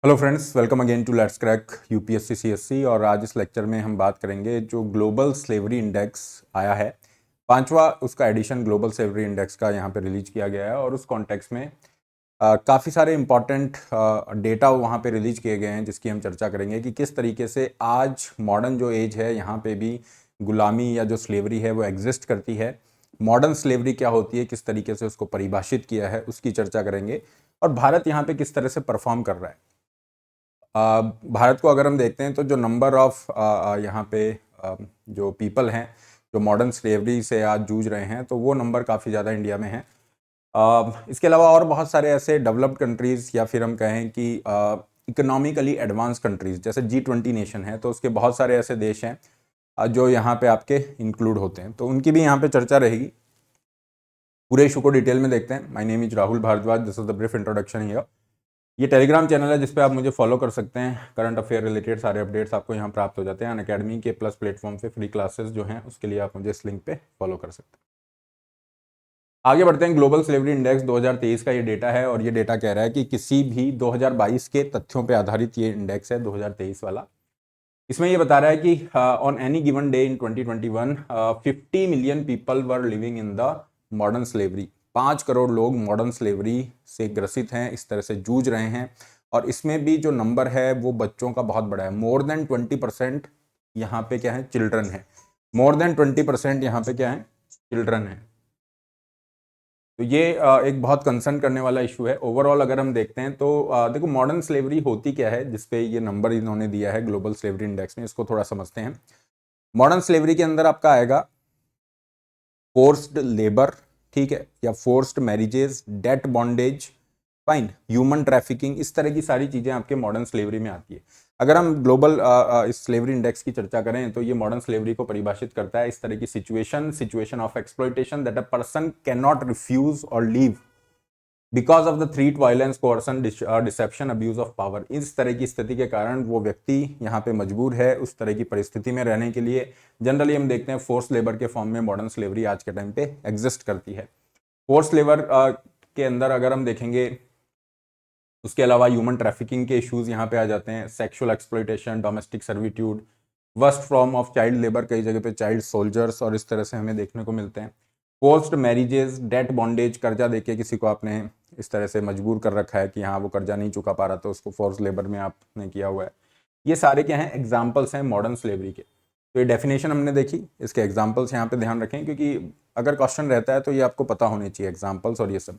Hello friends, welcome again to let's crack UPSC CSC. और आज इस लेक्चर में हम बात करेंगे जो ग्लोबल स्लेवरी इंडेक्स आया है, पांचवा उसका एडिशन ग्लोबल स्लेवरी इंडेक्स का यहाँ पे रिलीज किया गया है। और उस कॉन्टेक्स्ट में काफ़ी सारे इंपॉर्टेंट डेटा वहाँ पे रिलीज किए गए हैं, जिसकी हम चर्चा करेंगे कि किस तरीके से आज मॉडर्न जो एज है यहाँ पे भी गुलामी या जो स्लेवरी है वो एग्जिस्ट करती है। मॉडर्न स्लेवरी क्या होती है, किस तरीके से उसको परिभाषित किया है, उसकी चर्चा करेंगे। और भारत यहाँ पे किस तरह से परफॉर्म कर रहा है। भारत को अगर हम देखते हैं तो जो नंबर ऑफ यहाँ पे जो पीपल हैं जो मॉडर्न स्लेवरी से आज जूझ रहे हैं, तो वो नंबर काफ़ी ज़्यादा इंडिया में है। इसके अलावा और बहुत सारे ऐसे डेवलप्ड कंट्रीज़ या फिर हम कहें कि इकोनॉमिकली एडवांस कंट्रीज़ जैसे G20 नेशन है, तो उसके बहुत सारे ऐसे देश हैं जो यहाँ पे आपके इंक्लूड होते हैं, तो उनकी भी यहाँ पे चर्चा रहेगी। पूरे इशू को डिटेल में देखते हैं। My name is Rahul Bhardwaj, this is the brief introduction here. ये टेलीग्राम चैनल है जिस पे आप मुझे फॉलो कर सकते हैं। करंट अफेयर रिलेटेड सारे अपडेट्स आपको यहाँ प्राप्त हो जाते हैं। अनअकैडमी के प्लस प्लेटफॉर्म पे फ्री क्लासेस जो हैं उसके लिए आप मुझे इस लिंक पे फॉलो कर सकते हैं। आगे बढ़ते हैं। ग्लोबल स्लेवरी इंडेक्स 2023 का ये डेटा है, और ये डेटा कह रहा है कि किसी भी 2022 के तथ्यों पे आधारित ये इंडेक्स है 2023 वाला। इसमें ये बता रहा है कि on any given day in 2021 50 million people were living in the modern slavery. 5 crore लोग मॉडर्न स्लेवरी से ग्रसित हैं, इस तरह से जूझ रहे हैं। और इसमें भी जो नंबर है वो बच्चों का बहुत बड़ा है। मोर देन 20% यहाँ पे क्या है, चिल्ड्रन है। मोर देन 20% यहाँ पे क्या है, चिल्ड्रन है। तो ये एक बहुत कंसर्न करने वाला इशू है। ओवरऑल अगर हम देखते हैं तो देखो मॉडर्न स्लेवरी होती क्या है, जिसपे ये नंबर इन्होंने दिया है ग्लोबल स्लेवरी इंडेक्स में, इसको थोड़ा समझते हैं। मॉडर्न स्लेवरी के अंदर आपका आएगा फोर्स्ड लेबर, ठीक है, या forced marriages, debt bondage, fine, human trafficking, इस तरह की सारी चीजें आपके मॉडर्न स्लेवरी में आती है। अगर हम ग्लोबल इस स्लेवरी इंडेक्स की चर्चा करें तो ये मॉडर्न स्लेवरी को परिभाषित करता है इस तरह की situation of exploitation that a person can not refuse और leave because of the threat, violence, coercion, deception, abuse of power. इस तरह की स्थिति के कारण वो व्यक्ति यहाँ पे मजबूर है उस तरह की परिस्थिति में रहने के लिए। जनरली हम देखते हैं फोर्स लेबर के फॉर्म में मॉडर्न स्लेवरी आज के टाइम पे एग्जिस्ट करती है। फोर्स लेबर के अंदर अगर हम देखेंगे, उसके अलावा ह्यूमन ट्रैफिकिंग के इश्यूज यहाँ पे आ जाते हैं। Sexual exploitation, domestic servitude, worst form of child labour, कई जगह पे चाइल्ड सोल्जर्स, और इस तरह से हमें देखने को मिलते हैं। फोर्स्ड मैरिजेस, डेट बॉन्डेज, कर्जा देके किसी को आपने इस तरह से मजबूर कर रखा है कि हाँ वो कर्जा नहीं चुका पा रहा, तो उसको फोर्स लेबर में आपने किया हुआ है। ये सारे क्या हैं, एग्जाम्पल्स हैं मॉडर्न स्लेवरी के। तो ये डेफिनेशन हमने देखी, इसके एग्जाम्पल्स यहाँ पे ध्यान रखें, क्योंकि अगर क्वेश्चन रहता है तो ये आपको पता होने चाहिए एग्जाम्पल्स और ये सब।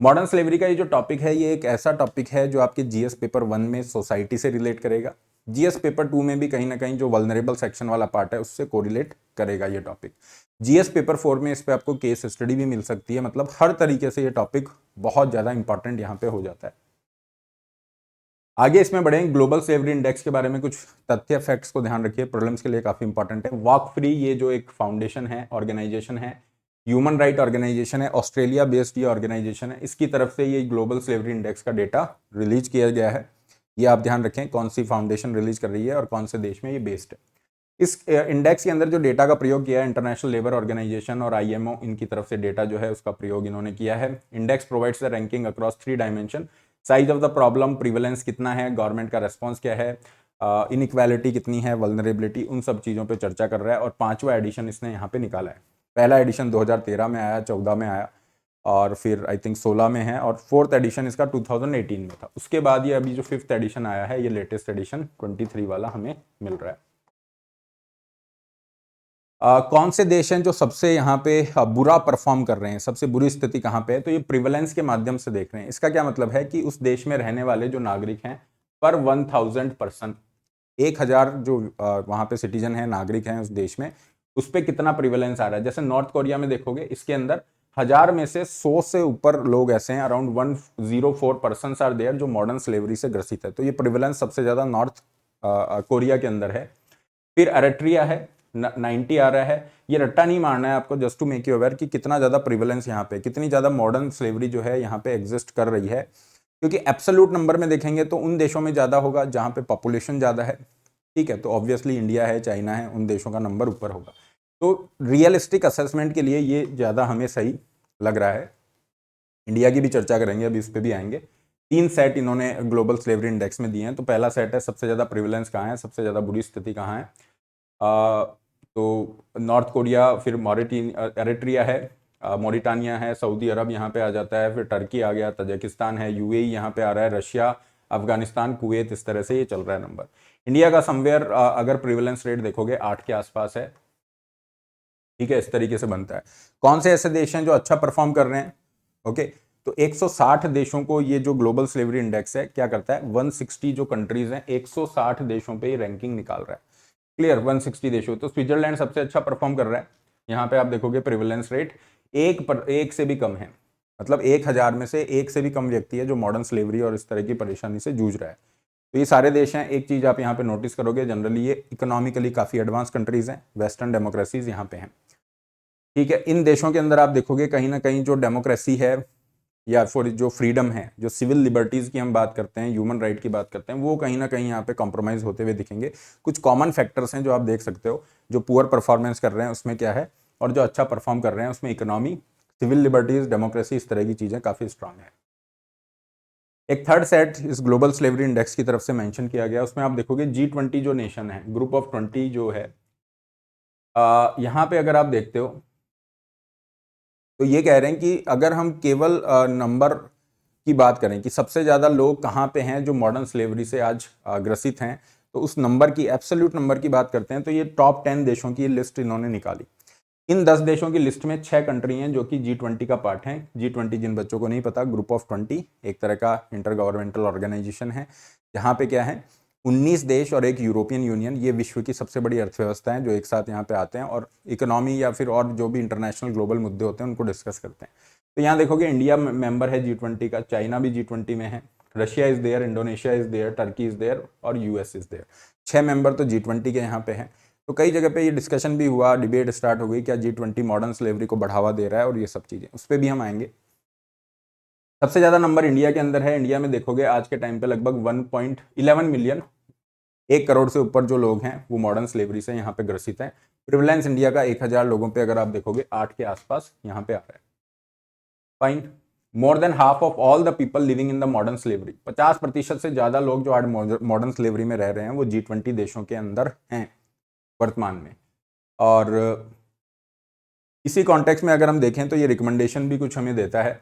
मॉडर्न स्लेवरी का ये जो टॉपिक है, ये एक ऐसा टॉपिक है जो आपके जीएस पेपर 1 में सोसाइटी से रिलेट करेगा। जीएस पेपर 2 में भी कहीं ना कहीं जो वल्नरेबल सेक्शन वाला पार्ट है उससे कोरिलेट करेगा ये टॉपिक। जीएस पेपर 4 में इस पे आपको केस स्टडी भी मिल सकती है। मतलब हर तरीके से ये टॉपिक बहुत ज्यादा इंपॉर्टेंट यहाँ पे हो जाता है। आगे इसमें बढ़े, ग्लोबल स्लेवरी इंडेक्स के बारे में कुछ तथ्य फैक्ट्स को ध्यान रखिए, प्रॉब्लम्स के लिए काफी इंपॉर्टेंट है। वॉक फ्री ये जो एक फाउंडेशन है, ऑर्गेनाइजेशन है, ह्यूमन राइट ऑर्गेनाइजेशन है, ऑस्ट्रेलिया बेस्ड ये ऑर्गेनाइजेशन है, इसकी तरफ से ये ग्लोबल स्लेवरी इंडेक्स का डेटा रिलीज किया गया है। ये आप ध्यान रखें कौन सी फाउंडेशन रिलीज कर रही है और कौन से देश में ये बेस्ड है। इस इंडेक्स के अंदर जो डेटा का प्रयोग किया है, इंटरनेशनल लेबर ऑर्गेनाइजेशन और आईएमओ, इनकी तरफ से डेटा जो है उसका प्रयोग इन्होंने किया है। Index provides the ranking across 3 dimension. Size of the problem, prevalence कितना है, गवर्नमेंट का रेस्पॉन्स क्या है, इनइक्वालिटी कितनी है, वल्नरेबिलिटी, उन सब चीज़ों पे चर्चा कर रहा है। और 5वां एडिशन इसने यहाँ पे निकाला है। पहला एडिशन 2013 में आया, 14 में आया, और फिर आई थिंक 16 में है, और 4th एडिशन इसका 2018 में था। उसके बाद ये अभी जो 5th एडिशन आया है, ये लेटेस्ट एडिशन 23 वाला हमें मिल रहा है। कौन से देश हैं जो सबसे यहाँ पे बुरा परफॉर्म कर रहे हैं, सबसे बुरी स्थिति कहाँ पे है, तो ये प्रिवलेंस के माध्यम से देख रहे हैं। इसका क्या मतलब है कि उस देश में रहने वाले जो नागरिक हैं पर 1000 पर्सन, 1000 जो वहाँ पे सिटीजन है, नागरिक हैं उस देश में, उस पर कितना प्रिवलेंस आ रहा है। जैसे नॉर्थ कोरिया में देखोगे, इसके अंदर 1000 में से 100 से ऊपर लोग ऐसे हैं, अराउंड 104 पर्सन आर देयर जो मॉडर्न स्लेवरी से ग्रसित है। तो ये प्रिवलेंस सबसे ज्यादा नॉर्थ कोरिया के अंदर है। फिर अरेट्रिया है, 90 आ रहा है। ये रट्टा नहीं मारना है आपको, just to make you aware कि कितना ज्यादा प्रिवलेंस यहाँ पे, कितनी ज्यादा मॉडर्न स्लेवरी जो है यहाँ पे एग्जिस्ट कर रही है। क्योंकि एब्सोल्यूट नंबर में देखेंगे तो उन देशों में ज्यादा होगा जहां पे पॉपुलेशन ज्यादा है, ठीक है। तो ऑब्वियसली इंडिया है, चाइना है, उन देशों का नंबर ऊपर होगा। तो रियलिस्टिक असेसमेंट के लिए ये ज्यादा हमें सही लग रहा है। इंडिया की भी चर्चा करेंगे, अभी उस पर भी आएंगे। 3 सेट इन्होंने ग्लोबल स्लेवरी इंडेक्स में दिए हैं। तो पहला सेट है सबसे ज़्यादा प्रिविलेंस कहाँ है, सबसे ज़्यादा बुरी स्थिति कहाँ है। तो नॉर्थ कोरिया, फिर एरिट्रिया है, मॉरिटानिया है, सऊदी अरब यहाँ पे आ जाता है, फिर टर्की आ गया, तजाकिस्तान है, यूएई यहाँ पे आ रहा है, रशिया, अफगानिस्तान, कुवैत, इस तरह से ये चल रहा है नंबर। इंडिया का समवेयर अगर प्रिविलेंस रेट देखोगे 8 के आसपास है। ठीक है, इस तरीके से बनता है। कौन से ऐसे देश हैं जो अच्छा परफॉर्म कर रहे हैं? ओके, तो 160 देशों को ये जो ग्लोबल स्लेवरी इंडेक्स है क्या करता है, 160 जो कंट्रीज हैं 160 देशों पे ये रैंकिंग निकाल रहा है। क्लियर, 160 देशों। तो स्विट्जरलैंड सबसे अच्छा परफॉर्म कर रहा है। यहाँ पे आप देखोगे प्रिविलेंस रेट एक से भी कम है, मतलब 1000 में से एक से भी कम व्यक्ति है जो मॉडर्न स्लेवरी और इस तरह की परेशानी से जूझ रहा है। तो ये सारे देश हैं। एक चीज आप यहाँ पे नोटिस करोगे, जनरली ये इकोनॉमिकली काफी एडवांस कंट्रीज हैं, वेस्टर्न डेमोक्रेसीज यहाँ पे हैं। ठीक है, इन देशों के अंदर आप देखोगे कहीं ना कहीं जो डेमोक्रेसी है या फिर जो फ्रीडम है, जो सिविल लिबर्टीज की हम बात करते हैं, ह्यूमन राइट की बात करते हैं, वो कहीं ना कहीं यहाँ पे कॉम्प्रोमाइज होते हुए दिखेंगे। कुछ कॉमन फैक्टर्स हैं जो आप देख सकते हो, जो पुअर परफॉर्मेंस कर रहे हैं उसमें क्या है, और जो अच्छा परफॉर्म कर रहे हैं उसमें इकोनॉमी, सिविल लिबर्टीज, डेमोक्रेसी, इस तरह की चीजें काफी स्ट्रांग है। एक थर्ड सेट इस ग्लोबल स्लेवरी इंडेक्स की तरफ से मेंशन किया गया, उसमें आप देखोगे G20 जो नेशन है, ग्रुप ऑफ 20 जो है, यहाँ पे अगर आप देखते हो तो ये कह रहे हैं कि अगर हम केवल नंबर की बात करें कि सबसे ज़्यादा लोग कहाँ पे हैं जो मॉडर्न स्लेवरी से आज ग्रसित हैं, तो उस नंबर की, एब्सोल्यूट नंबर की बात करते हैं तो ये टॉप 10 देशों की लिस्ट इन्होंने निकाली। इन 10 देशों की लिस्ट में 6 कंट्री हैं जो कि G20 का पार्ट है। G20 जिन बच्चों को नहीं पता, ग्रुप ऑफ 20 एक तरह का इंटर गवर्नमेंटल ऑर्गेनाइजेशन है, जहाँ पे क्या है 19 देश और एक यूरोपियन यूनियन, ये विश्व की सबसे बड़ी अर्थव्यवस्था है जो एक साथ यहाँ पे आते हैं और इकोनॉमी या फिर और जो भी इंटरनेशनल ग्लोबल मुद्दे होते हैं उनको डिस्कस करते हैं। तो यहाँ देखोगे इंडिया मेंबर है G20 का, चाइना भी G20 में है, Russia is there, Indonesia is there, Turkey is there और यूएस इज देयर। 6 मेंबर तो G20 के यहाँ पे हैं। तो कई जगह पे ये डिस्कशन भी हुआ, डिबेट स्टार्ट हो गई, क्या G20 मॉडर्न स्लेवरी को बढ़ावा दे रहा है और ये सब चीज़ें, उस पर भी हम आएंगे। सबसे ज़्यादा नंबर इंडिया के अंदर है। इंडिया में देखोगे आज के टाइम पे लगभग 1.11 मिलियन, 1 करोड़ से ऊपर जो लोग हैं वो मॉडर्न स्लेवरी से यहाँ पे ग्रसित हैं। प्रिविलेंस इंडिया का 1000 लोगों पे अगर आप देखोगे 8 के आसपास यहाँ पे आ रहा है। Fine, more than half of all the people living in the modern slavery, 50% से ज्यादा लोग जो आज मॉडर्न स्लेवरी में रह रहे हैं वो G20 देशों के अंदर हैं वर्तमान में। और इसी कॉन्टेक्स्ट में अगर हम देखें तो ये रिकमेंडेशन भी कुछ हमें देता है,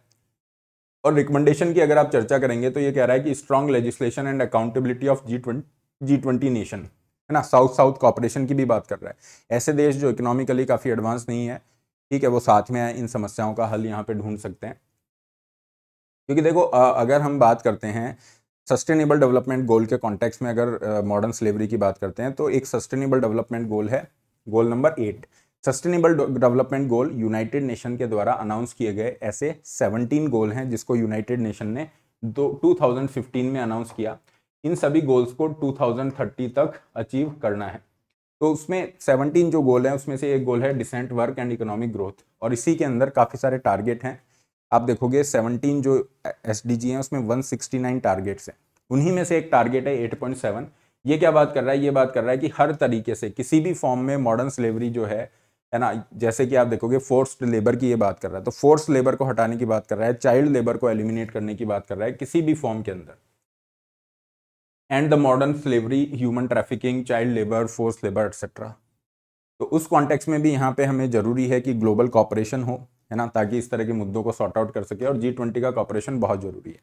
और रिकमेंडेशन की अगर आप चर्चा करेंगे तो ये कह रहा है कि strong legislation and accountability of G20 nation, है ना, साउथ साउथ कॉपरेशन की भी बात कर रहा है। ऐसे देश जो इकोनॉमिकली काफ़ी एडवांस नहीं है, ठीक है, वो साथ में इन समस्याओं का हल यहाँ पे ढूंढ सकते हैं। क्योंकि देखो अगर हम बात करते हैं सस्टेनेबल डेवलपमेंट गोल के कॉन्टेक्स्ट में, अगर मॉडर्न स्लेवरी की बात करते हैं तो एक सस्टेनेबल डेवलपमेंट गोल है, goal number 8। Sustainable development goal United nation के द्वारा अनाउंस किए गए ऐसे 17 गोल हैं जिसको यूनाइटेड नेशन ने 2015 में अनाउंस किया। इन सभी गोल्स को 2030 तक अचीव करना है। तो उसमें 17 जो गोल हैं उसमें से एक गोल है decent work and economic growth, और इसी के अंदर काफ़ी सारे टारगेट हैं। आप देखोगे 17 जो SDG हैं उसमें 169 टारगेट्स हैं, उन्हीं में से एक टारगेट है 8.7। ये क्या बात कर रहा है, ये बात कर रहा है कि हर तरीके से किसी भी फॉर्म में मॉडर्न स्लेवरी जो है ना, जैसे कि आप देखोगे फोर्स्ड लेबर की ये बात कर रहा है, तो फोर्स्ड लेबर को हटाने की बात कर रहा है, चाइल्ड लेबर को एलिमिनेट करने की बात कर रहा है किसी भी फॉर्म के अंदर, and the modern slavery, human trafficking, child labour, force labour etcetera. तो उस कॉन्टेक्स्ट में भी यहाँ पे हमें जरूरी है कि ग्लोबल कॉपरेशन हो, है ना, ताकि इस तरह के मुद्दों को सॉर्ट आउट कर सके, और G20 का कॉपरेशन बहुत जरूरी है।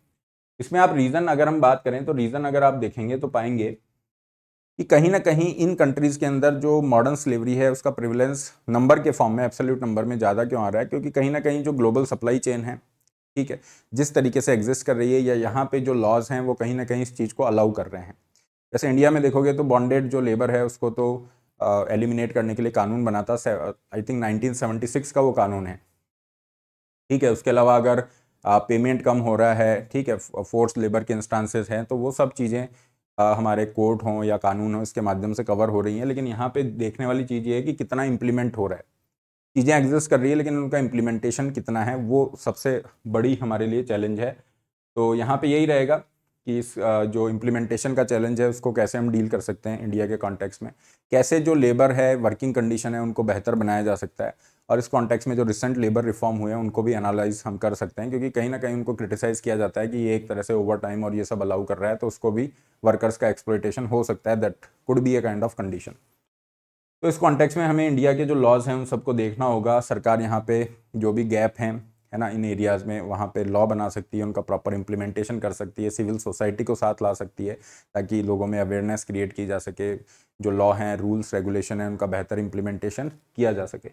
इसमें आप रीजन अगर हम बात करें तो रीजन अगर आप देखेंगे तो पाएंगे कि कहीं ना कहीं इन कंट्रीज के अंदर जो मॉडर्न स्लेवरी है उसका प्रिविलेंस नंबर के फॉर्म में, एब्सोल्यूट नंबर में ज़्यादा क्यों आ रहा है, क्योंकि कहीं ना कहीं जो ग्लोबल सप्लाई चेन है, ठीक है, जिस तरीके से एग्जिस्ट कर रही है, या यहाँ पे जो लॉज हैं वो कहीं ना कहीं इस चीज़ को अलाउ कर रहे हैं। जैसे इंडिया में देखोगे तो बॉन्डेड जो लेबर है उसको तो एलिमिनेट करने के लिए कानून बनाता, आई थिंक 1976 का वो कानून है, ठीक है। उसके अलावा अगर पेमेंट कम हो रहा है, ठीक है, फोर्स लेबर के इंस्टांसेस हैं, तो वो सब चीज़ें हमारे कोर्ट हों या कानून हो इसके माध्यम से कवर हो रही हैं। लेकिन यहाँ पे देखने वाली चीज़ ये है कि कितना इम्प्लीमेंट हो रहा है। चीज़ें एग्जिस्ट कर रही है लेकिन उनका इम्प्लीमेंटेशन कितना है, वो सबसे बड़ी हमारे लिए चैलेंज है। तो यहाँ पे यही रहेगा कि इस जो इम्प्लीमेंटेशन का चैलेंज है उसको कैसे हम डील कर सकते हैं इंडिया के कॉन्टेक्स्ट में, कैसे जो लेबर है, वर्किंग कंडीशन है, उनको बेहतर बनाया जा सकता है, और इस कॉन्टेक्स्ट में जो रिसेंट लेबर रिफॉर्म हुए हैं उनको भी एनालाइज हम कर सकते हैं, क्योंकि कहीं ना कहीं उनको क्रिटिसाइज़ किया जाता है कि ये एक तरह से ओवर टाइम और ये सब अलाउ कर रहा है, तो उसको भी वर्कर्स का एक्सप्लॉयटेशन हो सकता है, that could be a kind of condition. तो इस कॉन्टेक्स्ट में हमें इंडिया के जो लॉज हैं उन सबको देखना होगा। सरकार यहाँ पे जो भी गैप हैं, है ना, इन एरियाज़ में वहाँ पे लॉ बना सकती है, उनका प्रॉपर इम्प्लीमेंटेशन कर सकती है, सिविल सोसाइटी को साथ ला सकती है ताकि लोगों में अवेयरनेस क्रिएट की जा सके, जो लॉ हैं, रूल्स रेगुलेशन है, उनका बेहतर इम्प्लीमेंटेशन किया जा सके।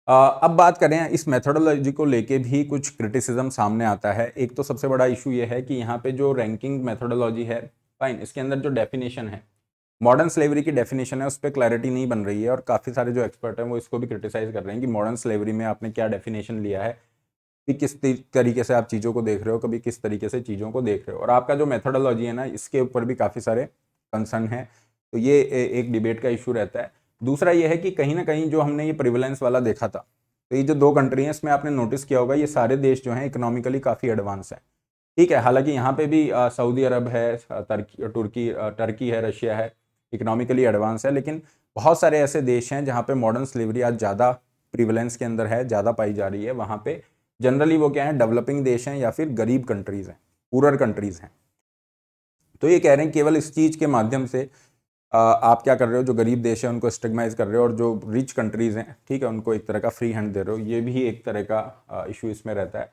अब बात करें, इस मेथोडोलॉजी को लेके भी कुछ क्रिटिसिज्म सामने आता है। एक तो सबसे बड़ा इशू ये है कि यहाँ पे जो रैंकिंग मेथोडोलॉजी है, फाइन, इसके अंदर जो डेफिनेशन है, मॉडर्न स्लेवरी की डेफिनेशन है, उस पर क्लैरिटी नहीं बन रही है, और काफ़ी सारे जो एक्सपर्ट हैं वो इसको भी क्रिटिसाइज कर रहे हैं कि मॉडर्न स्लेवरी में आपने क्या डेफिनेशन लिया है, कि किस तरीके से आप चीज़ों को देख रहे हो, कभी किस तरीके से चीज़ों को देख रहे हो, और आपका जो मेथोडोलॉजी है ना, इसके ऊपर भी काफ़ी सारे कंसर्न है। तो ये एक डिबेट का इशू रहता है। दूसरा ये है कि कहीं ना कहीं जो हमने ये प्रिविलेंस वाला देखा था, तो ये जो 2 कंट्री हैं, इसमें आपने नोटिस किया होगा ये सारे देश जो हैं इकोनॉमिकली काफ़ी एडवांस है। ठीक है, हालांकि यहाँ पे भी सऊदी अरब है, टर्की है, रशिया है, इकोनॉमिकली एडवांस है, लेकिन बहुत सारे ऐसे देश हैं जहाँ पे मॉडर्न स्लेवरी आज ज़्यादा प्रिवलेंस के अंदर है, ज़्यादा पाई जा रही है। वहाँ पे जनरली वो क्या है, डेवलपिंग देश हैं या फिर गरीब कंट्रीज़ हैं, पूरर कंट्रीज़ हैं। तो ये कह रहे हैं केवल इस चीज़ के माध्यम से आप क्या कर रहे हो, जो गरीब देश है उनको स्टिग्माइज कर रहे हो, और जो रिच कंट्रीज़ हैं, ठीक है, उनको एक तरह का फ्री हैंड दे रहे हो। ये भी एक तरह का इशू इसमें रहता है।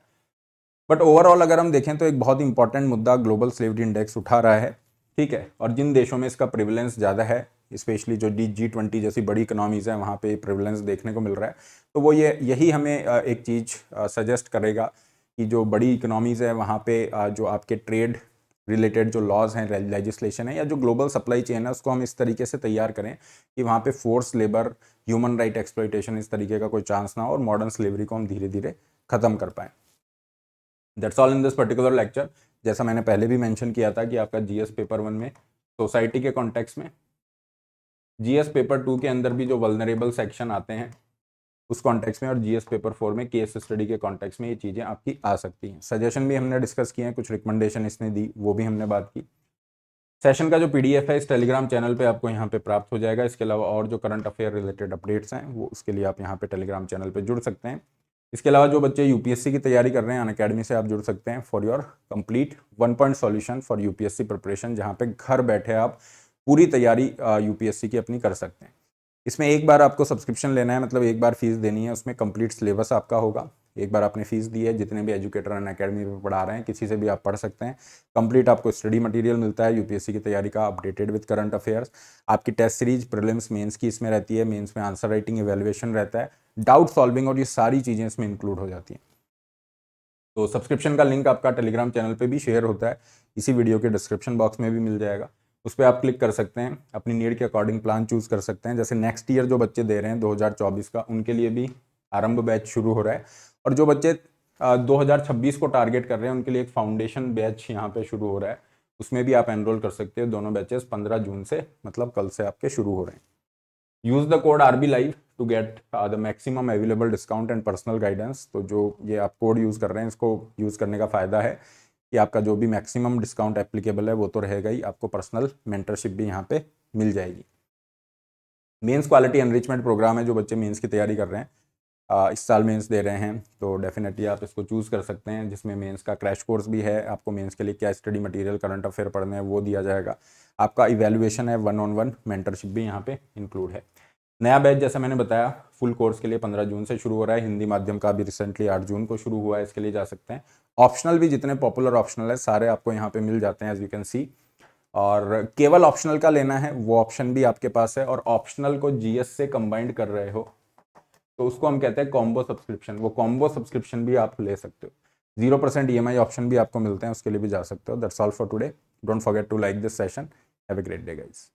बट ओवरऑल अगर हम देखें तो एक बहुत इंपॉर्टेंट मुद्दा ग्लोबल स्लेवरी इंडेक्स उठा रहा है, ठीक है, और जिन देशों में इसका प्रिविलेंस ज़्यादा है, स्पेशली जो G20 जैसी बड़ी इकोनॉमीज़ हैं, वहाँ पे प्रिविलेंस देखने को मिल रहा है। तो वो यही हमें एक चीज़ सजेस्ट करेगा कि जो बड़ी इकोनॉमीज़ है वहाँ पे जो आपके ट्रेड रिलेटेड जो लॉज हैं, लेजिस्लेशन है, या जो ग्लोबल सप्लाई चेन है, उसको हम इस तरीके से तैयार करें कि वहाँ पे force labour, human right exploitation, इस तरीके का कोई चांस ना हो, और मॉडर्न स्लेवरी को हम धीरे धीरे ख़त्म कर पाएँ। That's all in this particular lecture. जैसा मैंने पहले भी मेंशन किया था कि आपका जीएस पेपर 1 में सोसाइटी के कॉन्टेक्स्ट में, जीएस पेपर 2 के अंदर भी जो वल्नरेबल सेक्शन आते हैं उस कॉन्टेक्स्ट में, और जीएस पेपर 4 में केस स्टडी के कॉन्टेक्स्ट में ये चीज़ें आपकी आ सकती हैं। सजेशन भी हमने डिस्कस किए हैं, कुछ रिकमेंडेशन इसने दी, वो भी हमने बात की। सेशन का जो पीडीएफ है इस टेलीग्राम चैनल पे आपको यहाँ पे प्राप्त हो जाएगा। इसके अलावा और जो करंट अफेयर रिलेटेड अपडेट्स हैं वो उसके लिए आप यहाँ पे टेलीग्राम चैनल पे जुड़ सकते हैं। इसके अलावा जो बच्चे यूपीएससी की तैयारी कर रहे हैं, अनअकैडमी से आप जुड़ सकते हैं for your complete 1 point solution for UPSC preparation, जहाँ पे घर बैठे आप पूरी तैयारी यूपीएससी की अपनी कर सकते हैं। इसमें एक बार आपको सब्सक्रिप्शन लेना है, मतलब एक बार फीस देनी है, उसमें कंप्लीट सिलेबस आपका होगा। एक बार आपने फीस दी है, जितने भी एजुकेटर अनअकैडमी पे पढ़ा रहे हैं किसी से भी आप पढ़ सकते हैं। कंप्लीट आपको स्टडी मटेरियल मिलता है यूपीएससी की तैयारी का, अपडेटेड विद करंट अफेयर्स। आपकी टेस्ट सीरीज प्रीलिम्स मेंस की इसमें रहती है, मेंस में आंसर राइटिंग इवैल्यूएशन रहता है, डाउट सॉल्विंग, और ये सारी चीज़ें इसमें इंक्लूड हो जाती हैं। तो सब्सक्रिप्शन का लिंक आपका टेलीग्राम चैनल पे भी शेयर होता है, इसी वीडियो के डिस्क्रिप्शन बॉक्स में भी मिल जाएगा। उस पर आप क्लिक कर सकते हैं, अपनी नीड के अकॉर्डिंग प्लान चूज़ कर सकते हैं। जैसे नेक्स्ट ईयर जो बच्चे दे रहे हैं 2024 का, उनके लिए भी आरंभ बैच शुरू हो रहा है, और जो बच्चे 2026 को टारगेट कर रहे हैं उनके लिए एक फाउंडेशन बैच यहाँ पे शुरू हो रहा है, उसमें भी आप एनरोल कर सकते हैं। दोनों बैचेस 15 जून से, मतलब कल से आपके शुरू हो रहे हैं। Use the code RB Live to get the maximum available discount and personal guidance. तो जो ये आप कोड यूज़ कर रहे हैं, इसको यूज़ करने का फ़ायदा है कि आपका जो भी मैक्सिमम डिस्काउंट एप्लीकेबल है वो तो रहेगा ही, आपको पर्सनल मेंटरशिप भी यहाँ पे मिल जाएगी। मेंस क्वालिटी एनरिचमेंट प्रोग्राम है, जो बच्चे मेंस की तैयारी कर रहे हैं, इस साल मेंस दे रहे हैं, तो डेफिनेटली आप इसको चूज़ कर सकते हैं, जिसमें मेंस का क्रैश कोर्स भी है। आपको मेंस के लिए क्या स्टडी मटेरियल, करंट अफेयर पढ़ने हैं वो दिया जाएगा। आपका इवैल्यूएशन है, 1-on-1 मेंटरशिप भी यहाँ पे इंक्लूड है। नया बैच जैसा मैंने बताया फुल कोर्स के लिए 15 जून से शुरू हो रहा है। हिंदी माध्यम का भी रिसेंटली 8 जून को शुरू हुआ है, इसके लिए जा सकते हैं। ऑप्शनल भी जितने पॉपुलर ऑप्शनल है सारे आपको यहाँ पे मिल जाते हैं, एज यू कैन सी। और केवल ऑप्शनल का लेना है वो ऑप्शन भी आपके पास है, और ऑप्शनल को जीएस से कंबाइंड कर रहे हो तो उसको हम कहते हैं कॉम्बो सब्सक्रिप्शन। वो कॉम्बो सब्सक्रिप्शन भी आप ले सकते हो। 0% EMI ऑप्शन भी आपको मिलते हैं, उसके लिए भी जा सकते हो। That's all for today. Don't forget to like this session. Have a great day guys.